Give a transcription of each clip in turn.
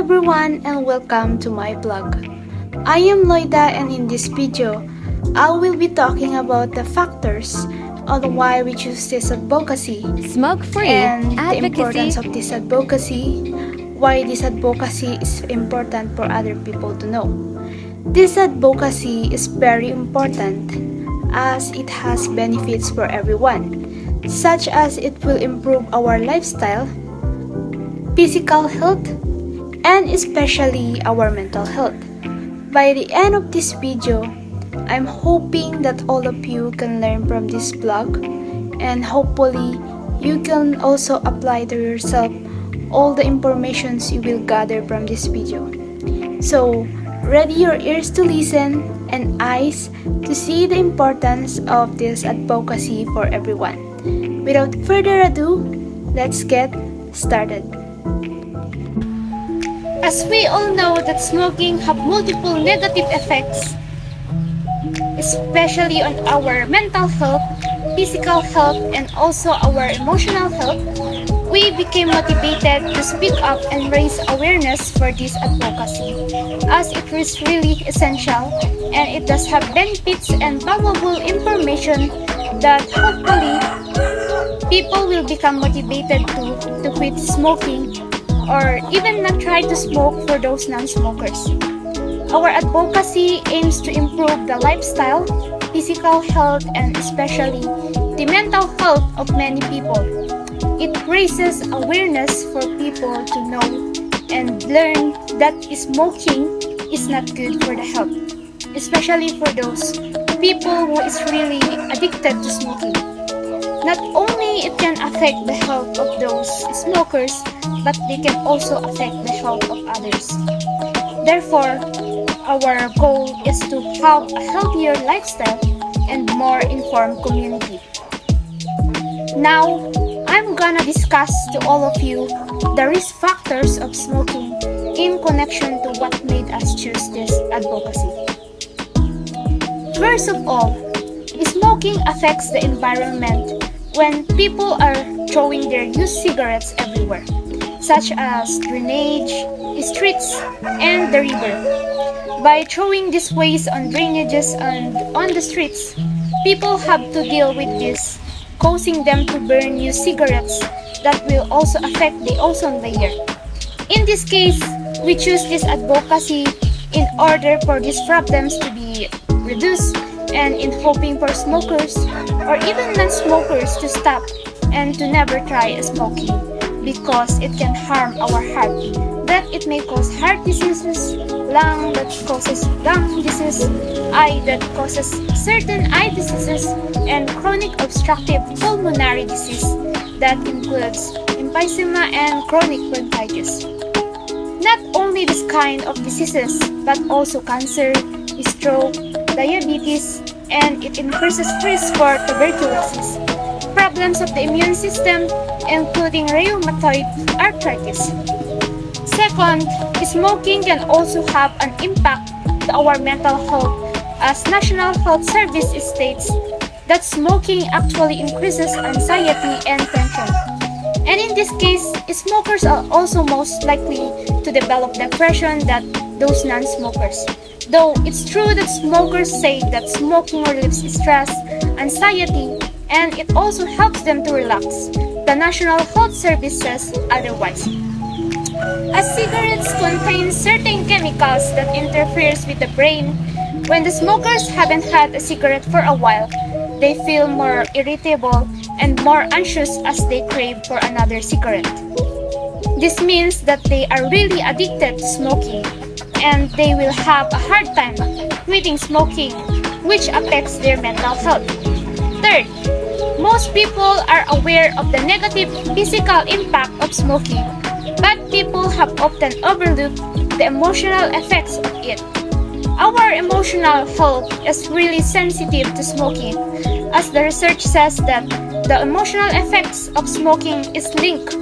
everyone and welcome to my blog. I am Loida and in this video, I will be talking about the factors on why we choose this advocacy Smoke-Free and the Advocacy. importance of this advocacy, why this advocacy is important for other people to know. This advocacy is very important as it has benefits for everyone, such as it will improve our lifestyle, physical health, and especially our mental health. By the end of this video, I'm hoping that all of you can learn from this blog and hopefully you can also apply to yourself all the informations you will gather from this video. So, ready your ears to listen and eyes to see the importance of this advocacy for everyone. Without further ado, let's get started. As we all know that smoking have multiple negative effects, especially on our mental health, physical health, and also our emotional health, we became motivated to speak up and raise awareness for this advocacy, as it is really essential and it does have benefits and valuable information that hopefully people will become motivated to quit smoking or even not try to smoke for those non-smokers. Our advocacy aims to improve the lifestyle, physical health, and especially the mental health of many people. It raises awareness for people to know and learn that smoking is not good for the health, especially for those people who is really addicted to smoking. Not only it can affect the health of those smokers, but they can also affect the health of others. Therefore, our goal is to have a healthier lifestyle and more informed community. Now, I'm gonna discuss to all of you the risk factors of smoking in connection to what made us choose this advocacy. First of all, smoking affects the environment when people are throwing their used cigarettes everywhere, such as drainage, streets, and the river. By throwing this waste on drainages and on the streets, people have to deal with this, causing them to burn used cigarettes that will also affect the ozone layer. In this case, we choose this advocacy in order for these problems to be reduced and in hoping for smokers or even non-smokers to stop and to never try smoking because it can harm our heart, that it may cause heart diseases, lung that causes lung disease, eye that causes certain eye diseases, and chronic obstructive pulmonary disease that includes emphysema and chronic bronchitis. Not only this kind of diseases, but also cancer, stroke, diabetes, and it increases risk for tuberculosis, problems of the immune system, including rheumatoid arthritis. Second, smoking can also have an impact to our mental health, as National Health Service states that smoking actually increases anxiety and tension. And in this case, smokers are also most likely to develop depression than those non-smokers. Though it's true that smokers say that smoking relieves stress, anxiety, and it also helps them to relax, the National Health Service says otherwise. As cigarettes contain certain chemicals that interferes with the brain, when the smokers haven't had a cigarette for a while, they feel more irritable and more anxious as they crave for another cigarette. This means that they are really addicted to smoking and they will have a hard time quitting smoking, which affects their mental health. Third, most people are aware of the negative physical impact of smoking, but people have often overlooked the emotional effects of it. Our emotional health is really sensitive to smoking, as the research says that the emotional effects of smoking is linked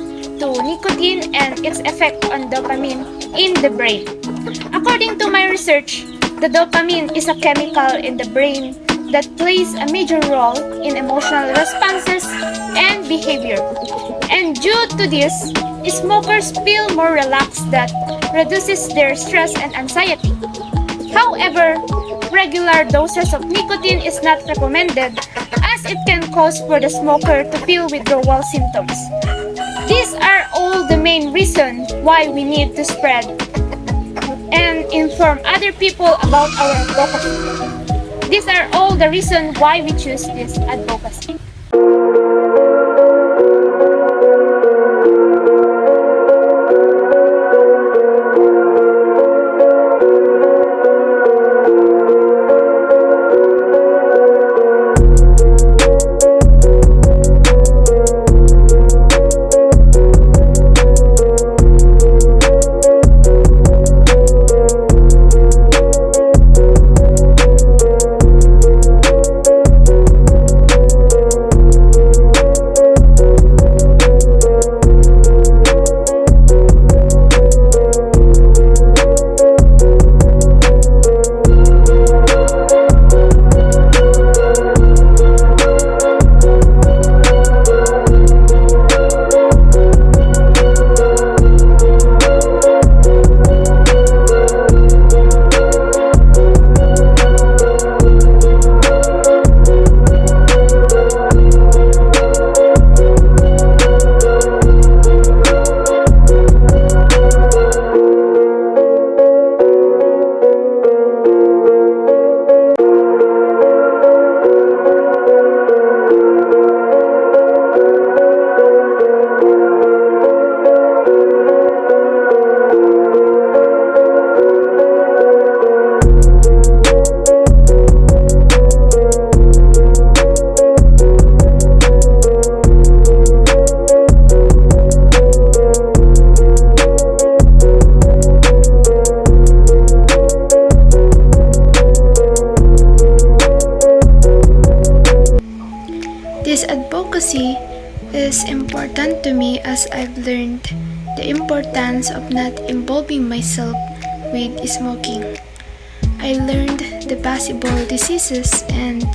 to nicotine and its effect on dopamine in the brain. According to my research, the dopamine is a chemical in the brain that plays a major role in emotional responses and behavior. And due to this, smokers feel more relaxed that reduces their stress and anxiety. However, regular doses of nicotine is not recommended as it can cause for the smoker to feel withdrawal symptoms. These are all the main reasons why we need to spread and inform other people about our advocacy. These are all the reasons why we choose this advocacy. This advocacy is important to me as I've learned the importance of not involving myself with smoking. I learned the possible diseases and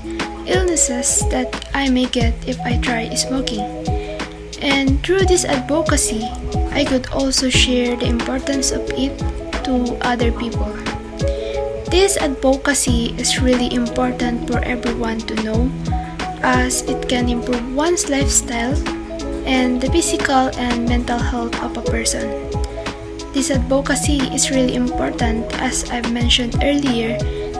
illnesses that I may get if I try smoking. And through this advocacy, I could also share the importance of it to other people. This advocacy is really important for everyone to know, as it can improve one's lifestyle and the physical and mental health of a person. This advocacy is really important as I've mentioned earlier,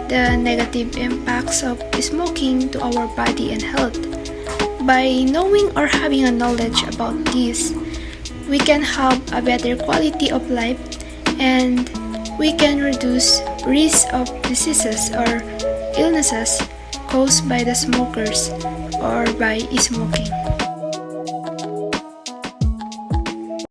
the negative impacts of smoking to our body and health. By knowing or having a knowledge about this, we can have a better quality of life and we can reduce risk of diseases or illnesses caused by the smokers or by smoking.